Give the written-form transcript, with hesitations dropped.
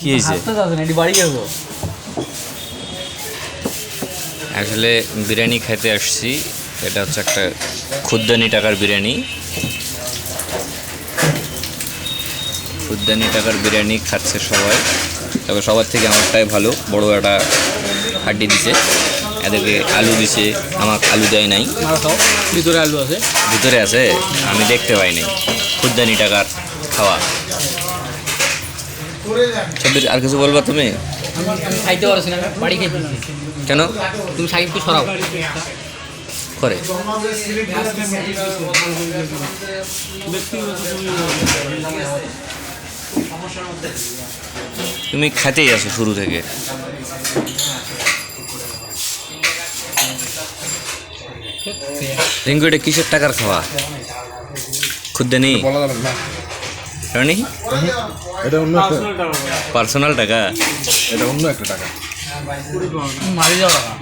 কি হয়েছে? আসলে বিরিয়ানি খেতে আসছি। এটা হচ্ছে একটা খুদ্দানি টাকার বিরিয়ানি। খুদ্দানি টাকার বিরিয়ানি খাচ্ছে সবাই, তবে সবার থেকে আমারটাই ভালো। বড় একটা হাড্ডি দিছে, এদেরকে আলু দিছে, আমাকে আলু দেয় নাই। ভিতরে আলু আছে, ভিতরে আছে, আমি দেখতে পাইনি। খুদ্দানি টাকার খাওয়া। সাব্বির, আর কিছু বলবা তুমি? আমি খাইতে পারছি না, বাড়ি খেতে। কেন? তুমি সাকিবকে সরাও করে তুমি খেতেই আছো শুরু থেকে। রিঙ্কু, এটা কিসের টাকার খাওয়া? খুদ্দানি বলা যাবে না, রানি? এটা অন্য একটা, পার্সোনাল টাকা। এটা অন্য একটা টাকা। মারি যাও টাকা।